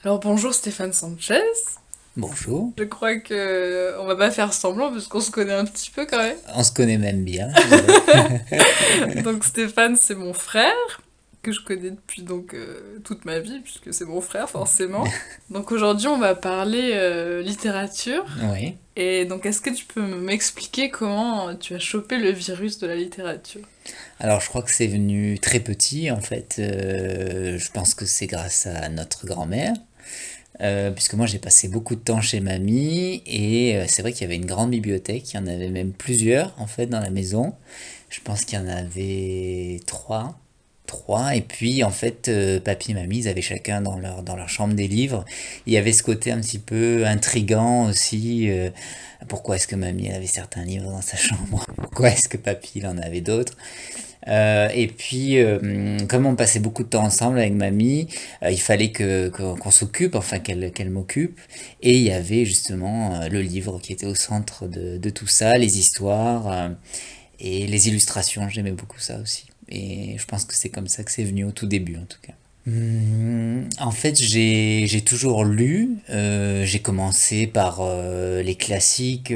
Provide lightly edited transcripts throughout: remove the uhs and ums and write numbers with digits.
Alors bonjour Stéphane Sanchez. Bonjour. Je crois que on va pas faire semblant parce qu'on se connaît un petit peu quand même. On se connaît même bien, je dirais. Donc Stéphane, c'est mon frère que je connais depuis toute ma vie puisque c'est mon frère forcément. Donc aujourd'hui, on va parler littérature. Oui. Et donc est-ce que tu peux m'expliquer comment tu as chopé le virus de la littérature? Alors, je crois que c'est venu très petit, en fait. Je pense que c'est grâce à notre grand-mère. Puisque moi, j'ai passé beaucoup de temps chez mamie. Et c'est vrai qu'il y avait une grande bibliothèque. Il y en avait même plusieurs, en fait, dans la maison. Je pense qu'il y en avait trois. Trois. Et puis, en fait, papy et mamie, ils avaient chacun dans leur chambre des livres. Il y avait ce côté un petit peu intrigant aussi. Pourquoi est-ce que mamie elle avait certains livres dans sa chambre? Pourquoi est-ce que papy il en avait d'autres? Et puis, comme on passait beaucoup de temps ensemble avec mamie, il fallait qu'on s'occupe, enfin qu'elle m'occupe. Et il y avait justement le livre qui était au centre de tout ça, les histoires et les illustrations. J'aimais beaucoup ça aussi. Et je pense que c'est comme ça que c'est venu au tout début en tout cas. En fait, j'ai toujours lu. J'ai commencé par les classiques,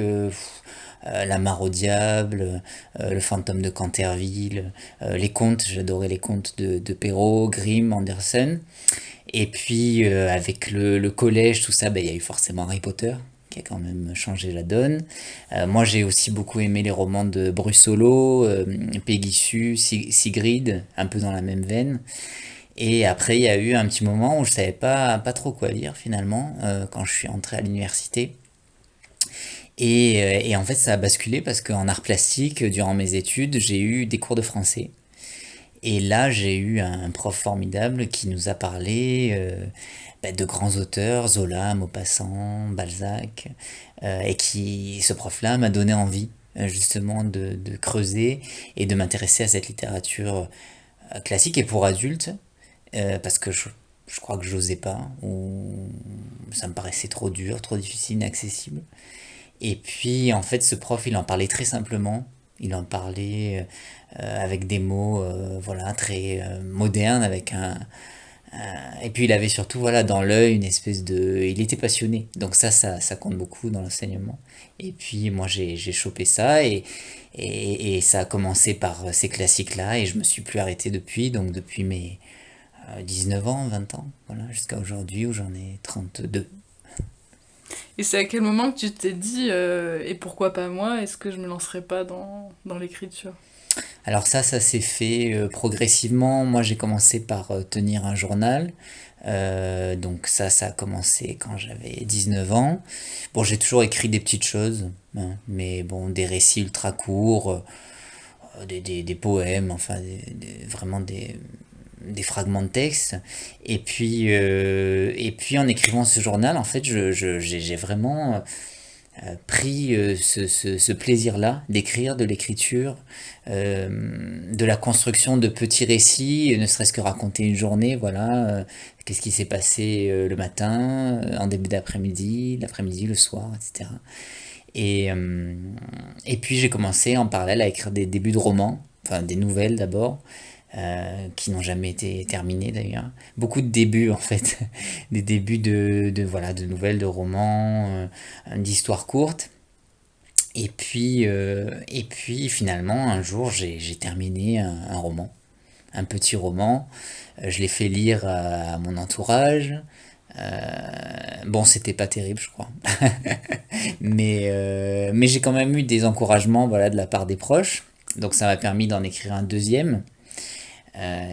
La Mare au diable, Le fantôme de Canterville, les contes. J'adorais les contes de Perrault, Grimm, Andersen. Et puis avec le collège, tout ça, ben, il y a eu forcément Harry Potter qui a quand même changé la donne. Moi, j'ai aussi beaucoup aimé les romans de Brussolo, Peggy Sue, Sigrid, un peu dans la même veine. Et après, il y a eu un petit moment où je savais pas trop quoi lire finalement, quand je suis entré à l'université. Et en fait, ça a basculé parce qu'en art plastique, durant mes études, j'ai eu des cours de français. Et là, j'ai eu un prof formidable qui nous a parlé de grands auteurs, Zola, Maupassant, Balzac, et ce prof-là m'a donné envie justement de creuser et de m'intéresser à cette littérature classique et pour adultes, parce que je crois que j'osais pas, ou ça me paraissait trop dur, trop difficile, inaccessible. Et puis en fait ce prof il en parlait très simplement, il en parlait avec des mots voilà très modernes, et puis il avait surtout voilà dans l'œil une espèce de, il était passionné, donc ça compte beaucoup dans l'enseignement. Et puis moi j'ai chopé ça et ça a commencé par ces classiques là et je me suis plus arrêté depuis, donc depuis mes 19 ans, 20 ans, voilà, jusqu'à aujourd'hui où j'en ai 32. Et c'est à quel moment que tu t'es dit et pourquoi pas moi, est-ce que je me lancerais pas dans l'écriture? Alors ça s'est fait progressivement. Moi, j'ai commencé par tenir un journal. Donc ça a commencé quand j'avais 19 ans. Bon, j'ai toujours écrit des petites choses, hein, mais bon, des récits ultra courts, des poèmes, enfin, vraiment des fragments de texte. Et puis en écrivant ce journal, en fait, j'ai vraiment pris ce plaisir-là d'écrire, de l'écriture, de la construction de petits récits, ne serait-ce que raconter une journée, voilà, qu'est-ce qui s'est passé le matin, en début d'après-midi, l'après-midi, le soir, etc. Et puis j'ai commencé en parallèle à écrire des débuts de romans, enfin des nouvelles d'abord, qui n'ont jamais été terminées d'ailleurs. Beaucoup de débuts en fait, des débuts voilà, de nouvelles, de romans, d'histoires courtes. Et puis finalement un jour j'ai terminé un roman, un petit roman. Je l'ai fait lire à mon entourage. Bon, c'était pas terrible, je crois. Mais j'ai quand même eu des encouragements voilà, de la part des proches. Donc ça m'a permis d'en écrire un deuxième.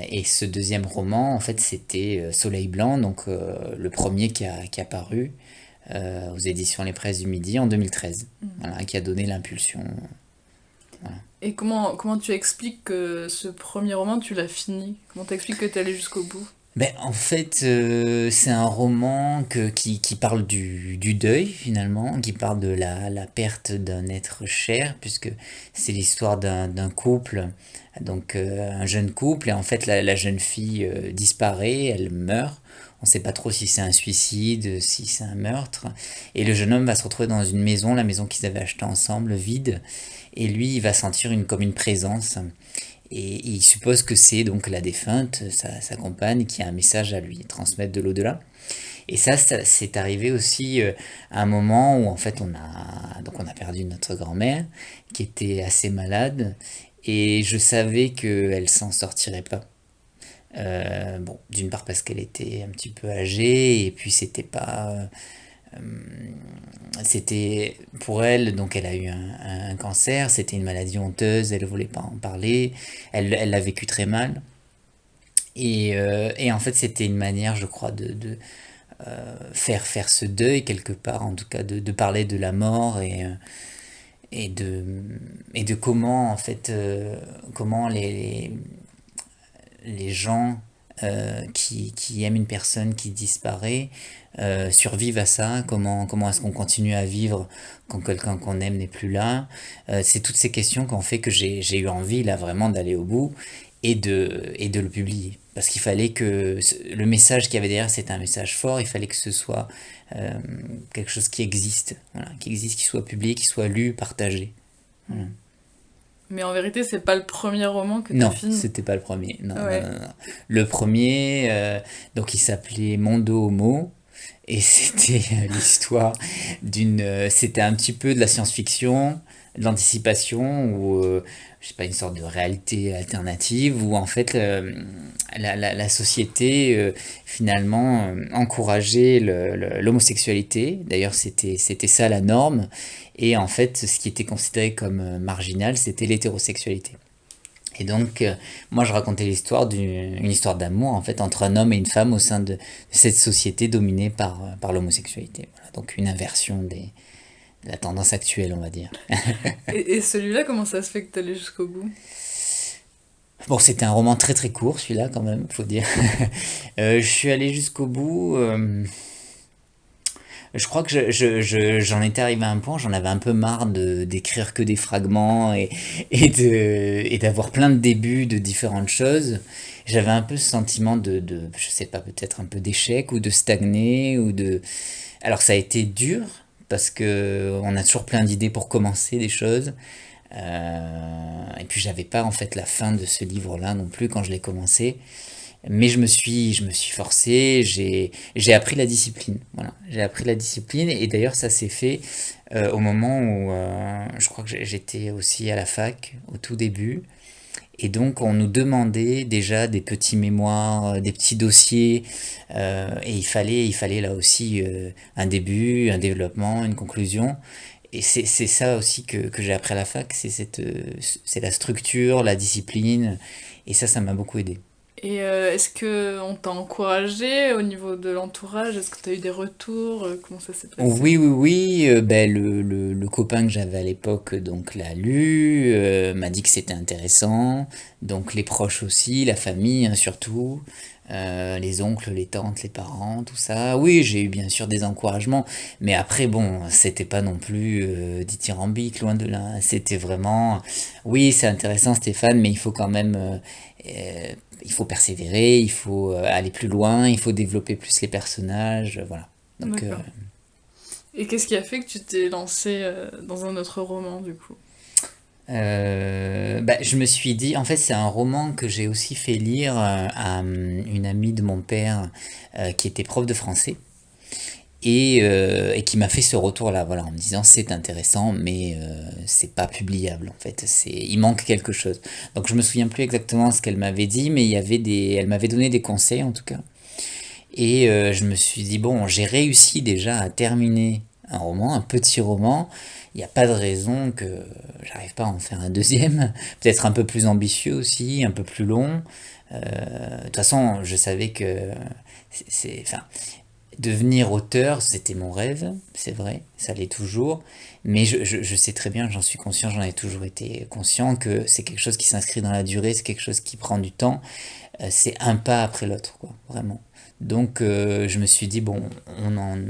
Et ce deuxième roman, en fait, c'était Soleil Blanc, donc le premier qui a paru aux éditions Les Presses du Midi en 2013. Voilà, qui a donné l'impulsion. Voilà. Et comment tu expliques que ce premier roman, tu l'as fini? Comment t'expliques que t'es allé jusqu'au bout? Ben, en fait, c'est un roman qui parle du deuil finalement, qui parle de la perte d'un être cher, puisque c'est l'histoire d'un couple, donc un jeune couple, et en fait la jeune fille disparaît, elle meurt. On ne sait pas trop si c'est un suicide, si c'est un meurtre. Et le jeune homme va se retrouver dans une maison, la maison qu'ils avaient achetée ensemble, vide. Et lui, il va sentir comme une présence. Et il suppose que c'est donc la défunte, sa compagne, qui a un message à lui transmettre de l'au-delà. Et ça c'est arrivé aussi à un moment où en fait on a perdu notre grand-mère qui était assez malade et je savais qu'elle s'en sortirait pas. Bon, d'une part parce qu'elle était un petit peu âgée et puis c'était pour elle, donc elle a eu un cancer, c'était une maladie honteuse, elle ne voulait pas en parler, elle l'a vécu très mal. Et en fait, c'était une manière, je crois, de faire ce deuil quelque part, en tout cas, de parler de la mort et de, et de comment, en fait, comment les gens qui aiment une personne qui disparaît survivent à ça, comment est-ce qu'on continue à vivre quand quelqu'un qu'on aime n'est plus là. C'est toutes ces questions qui ont fait que j'ai eu envie là vraiment d'aller au bout et de le publier. Parce qu'il fallait que le message qu'il y avait derrière, c'était un message fort, il fallait que ce soit euh, quelque chose qui existe, voilà, qui existe, qui soit public, qui soit lu, partagé. Voilà. Mais en vérité, c'est pas le premier roman que t'as Non, fini. c'était pas le premier. Non, non, Ouais. non, non. Le premier, donc il s'appelait Mondo Homo, et c'était l'histoire c'était un petit peu de la science-fiction, de l'anticipation, ou je sais pas, une sorte de réalité alternative, où en fait la société finalement encourageait l'homosexualité. D'ailleurs, c'était ça la norme, et en fait, ce qui était considéré comme marginal, c'était l'hétérosexualité. Et donc, moi, je racontais une histoire d'amour, en fait, entre un homme et une femme au sein de cette société dominée par l'homosexualité. Voilà, donc, une inversion de la tendance actuelle, on va dire. Et celui-là, comment ça se fait que t'es allé jusqu'au bout? Bon, c'était un roman très très court, celui-là, quand même, faut dire. Je suis allé jusqu'au bout. Je crois que j'en étais arrivé à un point, j'en avais un peu marre d'écrire que des fragments et d'avoir plein de débuts de différentes choses. J'avais un peu ce sentiment je sais pas, peut-être un peu d'échec ou de stagner ou de... Alors ça a été dur parce que on a toujours plein d'idées pour commencer des choses. Et puis j'avais pas en fait la fin de ce livre-là non plus quand je l'ai commencé. Mais je me suis forcé, j'ai appris la discipline. Voilà, j'ai appris la discipline et d'ailleurs ça s'est fait au moment où je crois que j'étais aussi à la fac au tout début. Et donc on nous demandait déjà des petits mémoires, des petits dossiers, et il fallait là aussi un début, un développement, une conclusion. Et c'est ça aussi que j'ai appris à la fac, c'est la structure, la discipline, et ça m'a beaucoup aidé. Et est-ce que on t'a encouragé au niveau de l'entourage? Est-ce que t'as eu des retours? Comment ça s'est passé? Oui, oui, oui, ben, le copain que j'avais à l'époque donc l'a lu, m'a dit que c'était intéressant, donc les proches aussi, la famille hein, surtout, les oncles, les tantes, les parents, tout ça. Oui, j'ai eu bien sûr des encouragements, mais après bon, c'était pas non plus dithyrambique, loin de là. C'était vraiment, oui, c'est intéressant Stéphane, mais il faut quand même, euh, il faut persévérer, il faut aller plus loin, il faut développer plus les personnages, voilà. Donc, D'accord. Et qu'est-ce qui a fait que tu t'es lancé dans un autre roman, du coup? bah, je me suis dit, en fait, c'est un roman que j'ai aussi fait lire à une amie de mon père qui était prof de français et qui m'a fait ce retour-là, voilà, en me disant c'est intéressant, mais c'est pas publiable en fait, il manque quelque chose. Donc je me souviens plus exactement ce qu'elle m'avait dit, mais elle m'avait donné des conseils en tout cas. Et je me suis dit, bon, j'ai réussi déjà à terminer un roman, un petit roman. Il n'y a pas de raison que j'arrive pas à en faire un deuxième. Peut-être un peu plus ambitieux aussi, un peu plus long. De toute façon, je savais que enfin, devenir auteur, c'était mon rêve, c'est vrai, ça l'est toujours. Mais je sais très bien, j'en suis conscient, j'en ai toujours été conscient que c'est quelque chose qui s'inscrit dans la durée, c'est quelque chose qui prend du temps. C'est un pas après l'autre, quoi, vraiment. Donc je me suis dit, bon,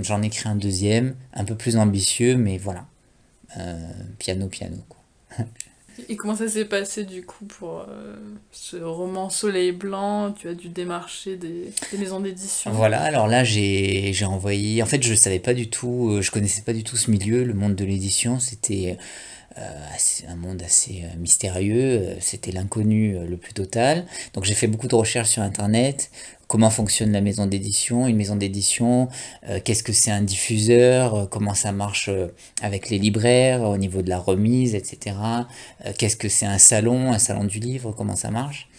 j'en écris un deuxième, un peu plus ambitieux, mais voilà, piano, piano, quoi. Et comment ça s'est passé, du coup, pour ce roman Soleil Blanc? Tu as dû démarcher des maisons d'édition? Voilà, alors là j'ai envoyé, en fait je savais pas du tout, je connaissais pas du tout ce milieu, le monde de l'édition, c'était un monde assez mystérieux, c'était l'inconnu le plus total. Donc j'ai fait beaucoup de recherches sur Internet, comment fonctionne la maison d'édition, une maison d'édition, qu'est-ce que c'est un diffuseur, comment ça marche avec les libraires au niveau de la remise, etc. Qu'est-ce que c'est un salon du livre, comment ça marche.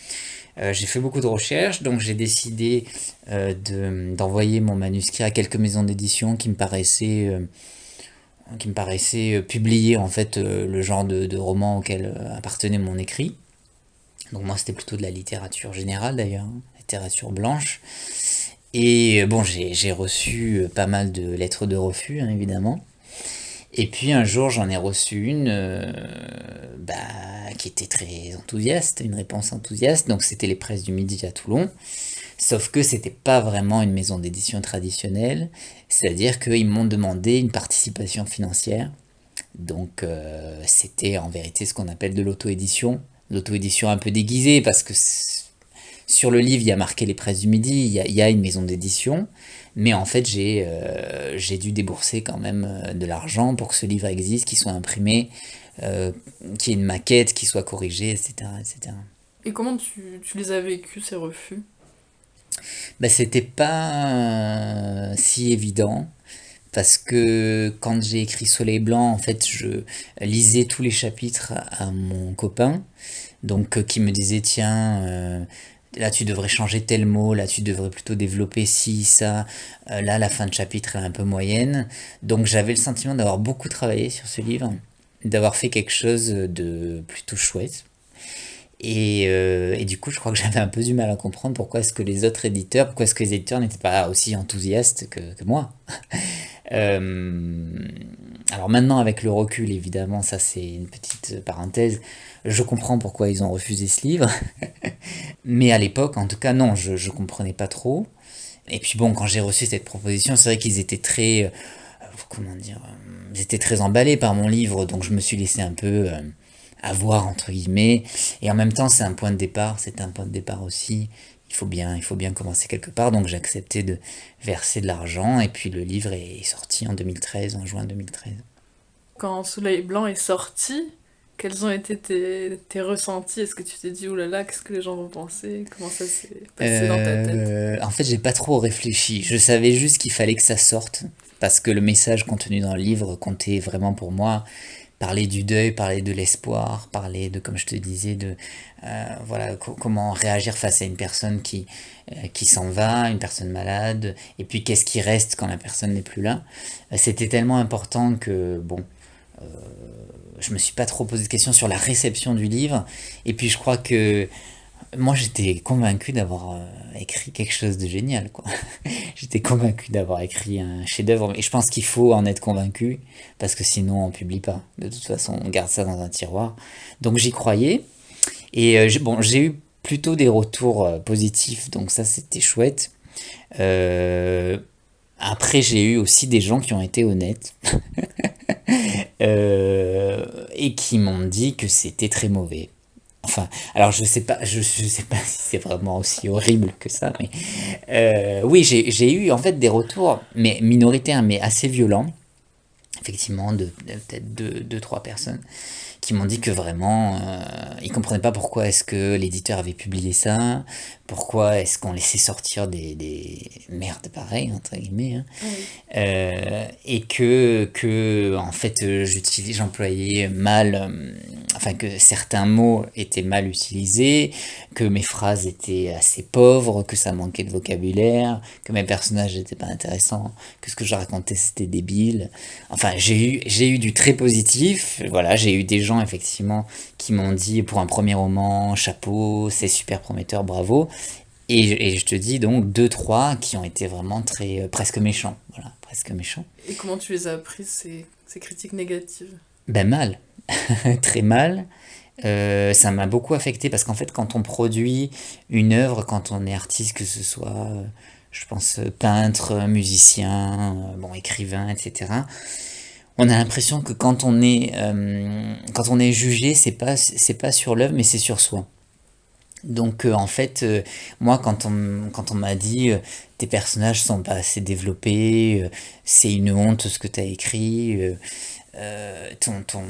J'ai fait beaucoup de recherches, donc j'ai décidé d'envoyer mon manuscrit à quelques maisons d'édition qui me paraissait publier en fait le genre de roman auquel appartenait mon écrit. Donc moi c'était plutôt de la littérature générale d'ailleurs, hein, littérature blanche. Et bon j'ai reçu pas mal de lettres de refus hein, évidemment. Et puis un jour j'en ai reçu une bah, qui était très enthousiaste, une réponse enthousiaste. Donc c'était les Presses du Midi à Toulon. Sauf que c'était pas vraiment une maison d'édition traditionnelle, c'est-à-dire qu'ils m'ont demandé une participation financière. Donc c'était en vérité ce qu'on appelle de l'auto-édition. L'auto-édition un peu déguisée parce que sur le livre il y a marqué les Presses du Midi, il y a une maison d'édition. Mais en fait j'ai dû débourser quand même de l'argent pour que ce livre existe, qu'il soit imprimé, qu'il y ait une maquette, qu'il soit corrigé, etc. etc. Et comment tu les as vécus, ces refus? Bah, c'était pas si évident parce que quand j'ai écrit Soleil Blanc, en fait, je lisais tous les chapitres à mon copain, donc qui me disait tiens, là tu devrais changer tel mot, là tu devrais plutôt développer ci, ça, là la fin de chapitre est un peu moyenne. Donc j'avais le sentiment d'avoir beaucoup travaillé sur ce livre, d'avoir fait quelque chose de plutôt chouette. Et du coup, je crois que j'avais un peu du mal à comprendre pourquoi est-ce que les autres éditeurs, pourquoi est-ce que les éditeurs n'étaient pas aussi enthousiastes que moi. Euh, alors maintenant, avec le recul, évidemment, ça c'est une petite parenthèse, je comprends pourquoi ils ont refusé ce livre. Mais à l'époque, en tout cas, non, je comprenais pas trop. Et puis bon, quand j'ai reçu cette proposition, c'est vrai qu'ils étaient très, comment dire, ils étaient très emballés par mon livre, donc je me suis laissé un peu avoir entre guillemets. Et en même temps, c'est un point de départ, c'est un point de départ aussi. Il faut bien commencer quelque part, donc j'ai accepté de verser de l'argent, et puis le livre est sorti en 2013, en juin 2013. Quand Soleil Blanc est sorti, quels ont été tes ressentis? Est-ce que tu t'es dit, oulala, qu'est-ce que les gens vont penser? Comment ça s'est passé dans ta tête? En fait, j'ai pas trop réfléchi. Je savais juste qu'il fallait que ça sorte, parce que le message contenu dans le livre comptait vraiment pour moi. Parler du deuil, parler de l'espoir, parler de, comme je te disais, de voilà comment réagir face à une personne qui s'en va, une personne malade, et puis qu'est-ce qui reste quand la personne n'est plus là. C'était tellement important que bon, je me suis pas trop posé de questions sur la réception du livre. Et puis je crois que moi j'étais convaincu d'avoir écrit quelque chose de génial, quoi. J'étais convaincu d'avoir écrit un chef-d'œuvre, et je pense qu'il faut en être convaincu, parce que sinon on publie pas. De toute façon, on garde ça dans un tiroir. Donc j'y croyais, et bon, j'ai eu plutôt des retours positifs, donc ça c'était chouette. Euh, Après, j'ai eu aussi des gens qui ont été honnêtes et qui m'ont dit que c'était très mauvais. Enfin, alors je sais pas si c'est vraiment aussi horrible que ça, mais oui, j'ai eu en fait des retours, mais minoritaires, mais assez violents, effectivement, de peut-être deux, trois personnes qui m'ont dit que vraiment, ils comprenaient pas pourquoi est-ce que l'éditeur avait publié ça, pourquoi est-ce qu'on laissait sortir des merdes pareilles, entre guillemets, hein. Ah oui. Et en fait, j'employais mal, enfin que certains mots étaient mal utilisés, que mes phrases étaient assez pauvres, que ça manquait de vocabulaire, que mes personnages n'étaient pas intéressants, que ce que je racontais c'était débile. Enfin, j'ai eu du très positif, voilà, j'ai eu des gens effectivement qui m'ont dit pour un premier roman, chapeau, c'est super prometteur, bravo. Et je te dis donc deux, trois qui ont été vraiment très presque méchants, voilà, presque méchants. Et comment tu les as prises, ces critiques négatives? Ben mal, très mal. Ça m'a beaucoup affecté parce qu'en fait, quand on produit une œuvre, quand on est artiste, que ce soit, je pense, peintre, musicien, bon, écrivain, etc., on a l'impression que quand on est jugé, c'est pas sur l'œuvre, mais c'est sur soi. Donc en fait, moi quand on m'a dit tes personnages sont pas assez développés, c'est une honte ce que tu as écrit, ton, ton,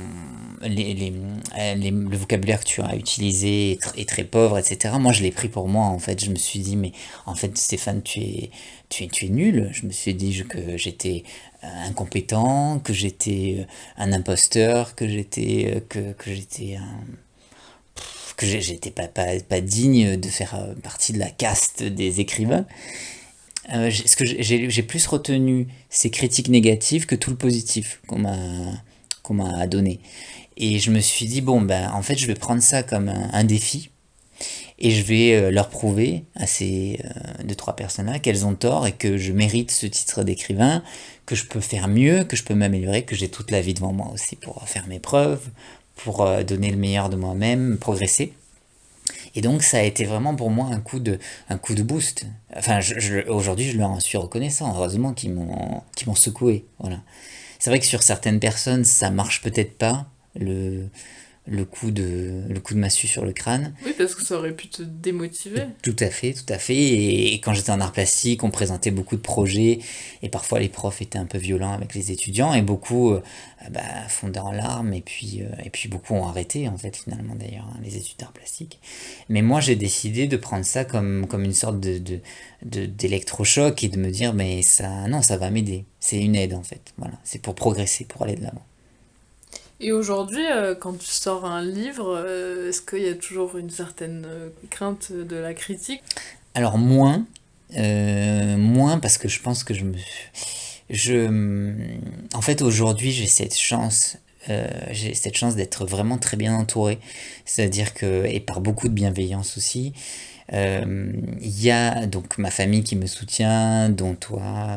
le vocabulaire que tu as utilisé est très pauvre, etc. Moi, je l'ai pris pour moi, en fait. Je me suis dit, mais en fait, Stéphane, tu es nul. Je me suis dit que j'étais incompétent, que j'étais un imposteur, que j'étais j'étais pas digne de faire partie de la caste des écrivains. Ce que j'ai plus retenu ces critiques négatives que tout le positif qu'on m'a donné. Et je me suis dit, bon, ben, en fait, je vais prendre ça comme un défi et je vais leur prouver à ces deux, trois personnes-là qu'elles ont tort et que je mérite ce titre d'écrivain, que je peux faire mieux, que je peux m'améliorer, que j'ai toute la vie devant moi aussi pour faire mes preuves, pour donner le meilleur de moi-même, progresser. Et donc ça a été vraiment pour moi un coup de boost. Enfin, aujourd'hui, je leur en suis reconnaissant. Heureusement qu'ils m'ont secoué. Voilà. C'est vrai que sur certaines personnes, ça marche peut-être pas, le, le coup de massue sur le crâne. Oui, parce que ça aurait pu te démotiver. Tout à fait, tout à fait. Et quand j'étais en art plastique, on présentait beaucoup de projets et parfois les profs étaient un peu violents avec les étudiants et beaucoup bah, fondaient en larmes et puis beaucoup ont arrêté en fait finalement d'ailleurs hein, les études d'art plastique. Mais moi j'ai décidé de prendre ça comme une sorte d'électrochoc et de me dire mais ça non ça va m'aider. C'est une aide en fait. Voilà, c'est pour progresser, pour aller de l'avant. Et aujourd'hui, quand tu sors un livre, est-ce qu'il y a toujours une certaine crainte de la critique? Alors moins parce que je pense que je, en fait, aujourd'hui, j'ai cette chance d'être vraiment très bien entouré. C'est-à-dire que, et par beaucoup de bienveillance aussi, il y a donc ma famille qui me soutient, dont toi,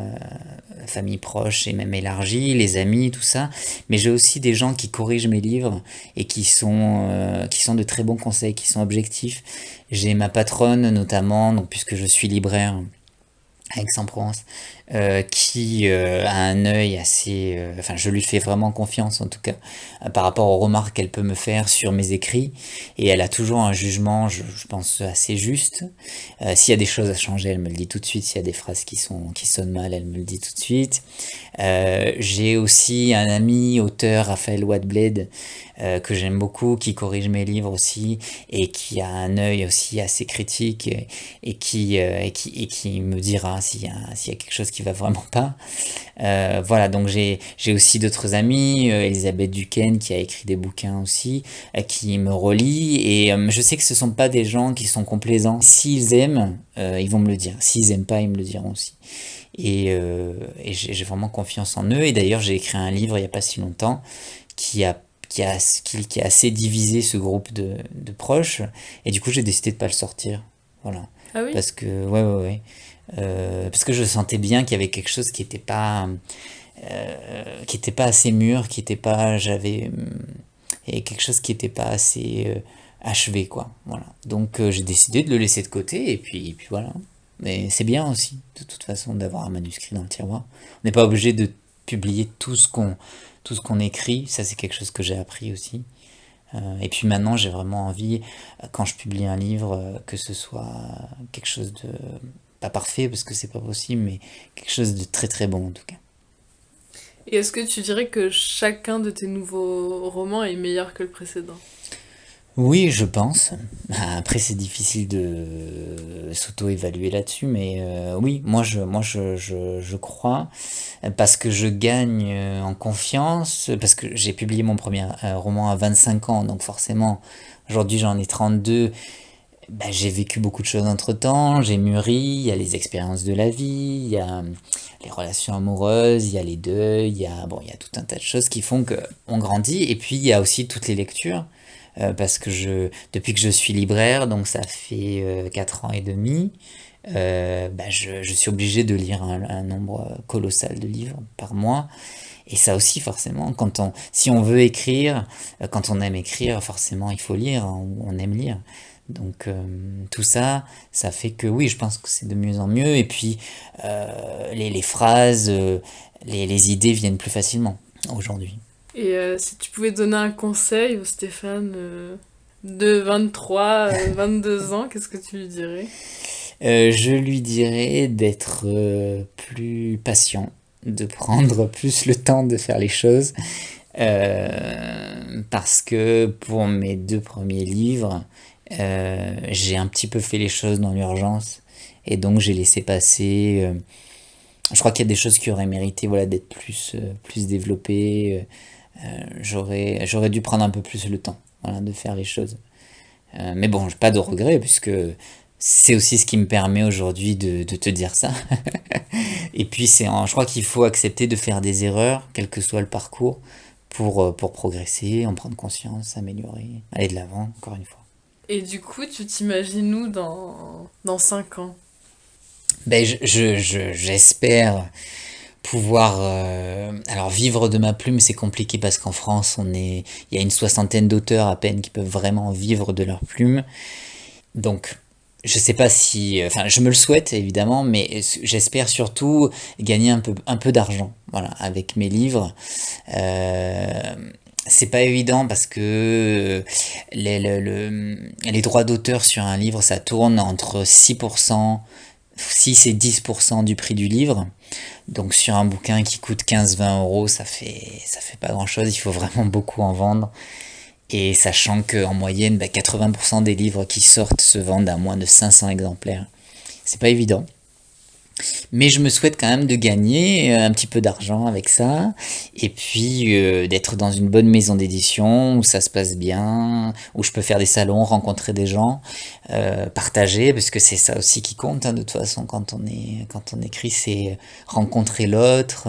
la famille proche et même élargie, les amis, tout ça. Mais j'ai aussi des gens qui corrigent mes livres et qui sont de très bons conseils, qui sont objectifs. J'ai ma patronne notamment, donc puisque je suis libraire à Aix-en-Provence, qui a un œil assez... enfin, je lui fais vraiment confiance en tout cas, par rapport aux remarques qu'elle peut me faire sur mes écrits, et elle a toujours un jugement, je pense, assez juste. S'il y a des choses à changer, elle me le dit tout de suite, s'il y a des phrases qui sonnent mal, elle me le dit tout de suite. J'ai aussi un ami auteur, Raphaël Wadbled, que j'aime beaucoup, qui corrige mes livres aussi, et qui a un œil aussi assez critique, et qui me dira s'il y a quelque chose qui va vraiment pas. Voilà, donc j'ai aussi d'autres amis, Elisabeth Duquesne qui a écrit des bouquins aussi, qui me relient, et je sais que ce sont pas des gens qui sont complaisants. S'ils aiment, ils vont me le dire. S'ils aiment pas, ils me le diront aussi. Et j'ai vraiment confiance en eux. Et d'ailleurs, j'ai écrit un livre il n'y a pas si longtemps qui a, qui a assez divisé ce groupe de proches. Et du coup, j'ai décidé de pas le sortir. Voilà. Ah oui? Parce que, ouais, ouais, ouais. Parce que je sentais bien qu'il y avait quelque chose qui était pas assez mûr, qui était pas, et quelque chose qui était pas assez achevé, quoi. Voilà. Donc j'ai décidé de le laisser de côté, et puis voilà. Mais c'est bien aussi, de toute façon, d'avoir un manuscrit dans le tiroir. On n'est pas obligé de publier tout ce qu'on écrit. Ça, c'est quelque chose que j'ai appris aussi. Et puis maintenant, j'ai vraiment envie, quand je publie un livre, que ce soit quelque chose de, pas parfait parce que c'est pas possible, mais quelque chose de très très bon en tout cas. Et est-ce que tu dirais que chacun de tes nouveaux romans est meilleur que le précédent? Oui, je pense. Après, c'est difficile de s'auto-évaluer là-dessus, mais oui, je crois, parce que je gagne en confiance, parce que j'ai publié mon premier roman à 25 ans, donc forcément, aujourd'hui j'en ai 32. Bah, j'ai vécu beaucoup de choses entre-temps, j'ai mûri, il y a les expériences de la vie, il y a les relations amoureuses, il y a les deuils, il y a tout un tas de choses qui font que on grandit. Et puis il y a aussi toutes les lectures, parce que depuis que je suis libraire, donc ça fait 4 ans et demi, bah, je suis obligé de lire un nombre colossal de livres par mois. Et ça aussi, forcément, si on veut écrire, quand on aime écrire, forcément, il faut lire, hein, on aime lire. Donc tout ça, ça fait que oui, je pense que c'est de mieux en mieux. Et puis les phrases, les idées viennent plus facilement aujourd'hui. Et si tu pouvais donner un conseil au Stéphane de 23, 22 ans, qu'est-ce que tu lui dirais? Je lui dirais d'être plus patient, de prendre plus le temps de faire les choses, Parce que pour mes deux premiers livres, j'ai un petit peu fait les choses dans l'urgence et donc j'ai laissé passer. Je crois qu'il y a des choses qui auraient mérité, voilà, d'être plus développées. J'aurais dû prendre un peu plus le temps, voilà, de faire les choses. Mais bon, j'ai pas de regrets puisque c'est aussi ce qui me permet aujourd'hui de te dire ça. Et puis je crois qu'il faut accepter de faire des erreurs, quel que soit le parcours, pour progresser, en prendre conscience, s'améliorer, aller de l'avant, encore une fois. Et du coup, tu t'imagines où dans 5 ans? Ben, j'espère pouvoir alors vivre de ma plume, c'est compliqué parce qu'en France il y a une soixantaine d'auteurs à peine qui peuvent vraiment vivre de leur plume. Donc je sais pas si enfin je me le souhaite évidemment, mais j'espère surtout gagner un peu d'argent, voilà, avec mes livres. euh, c'est pas évident parce que les droits d'auteur sur un livre, ça tourne entre 6 et 10% du prix du livre. Donc sur un bouquin qui coûte 15-20 euros, ça fait pas grand-chose, il faut vraiment beaucoup en vendre. Et sachant qu'en moyenne, 80% des livres qui sortent se vendent à moins de 500 exemplaires. C'est pas évident. Mais je me souhaite quand même de gagner un petit peu d'argent avec ça, et puis d'être dans une bonne maison d'édition où ça se passe bien, où je peux faire des salons, rencontrer des gens, partager, parce que c'est ça aussi qui compte, hein, de toute façon quand on écrit, c'est rencontrer l'autre,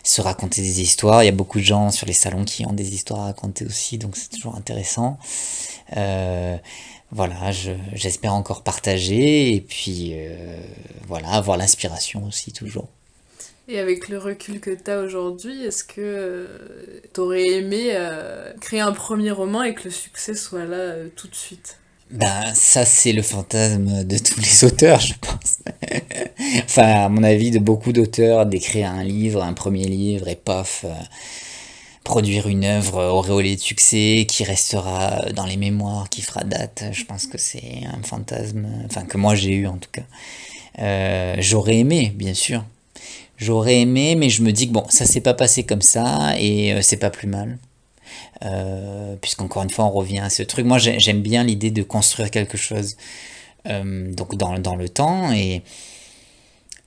se raconter des histoires. Il y a beaucoup de gens sur les salons qui ont des histoires à raconter aussi, donc c'est toujours intéressant. Euh, voilà, j'espère encore partager et puis voilà, avoir l'inspiration aussi toujours. Et avec le recul que t'as aujourd'hui, est-ce que t'aurais aimé créer un premier roman et que le succès soit là tout de suite? Ben ça c'est le fantasme de tous les auteurs, je pense. Enfin, à mon avis, de beaucoup d'auteurs, d'écrire un livre, un premier livre et paf, produire une œuvre auréolée de succès qui restera dans les mémoires, qui fera date. Je pense que c'est un fantasme, enfin que moi j'ai eu en tout cas. J'aurais aimé, bien sûr. J'aurais aimé, mais je me dis que bon, ça s'est pas passé comme ça et c'est pas plus mal. Puisqu'encore une fois, on revient à ce truc. Moi, j'aime bien l'idée de construire quelque chose donc dans le temps. Et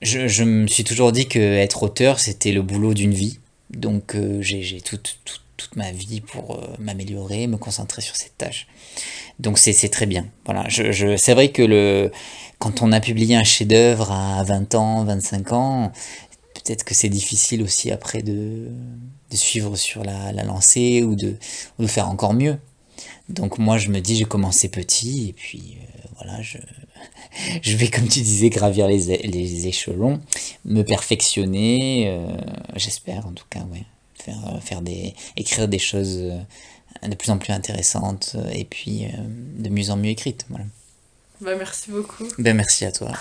je me suis toujours dit que être auteur, c'était le boulot d'une vie. Donc j'ai toute ma vie pour m'améliorer, me concentrer sur cette tâche. Donc c'est très bien. Voilà, c'est vrai que quand on a publié un chef-d'œuvre à 20 ans, 25 ans, peut-être que c'est difficile aussi après de suivre sur la lancée ou de faire encore mieux. Donc moi je me dis j'ai commencé petit et puis voilà je vais comme tu disais gravir les échelons, me perfectionner, j'espère en tout cas ouais, écrire des choses de plus en plus intéressantes et puis de mieux en mieux écrites. Voilà. Bah merci beaucoup. Ben merci à toi.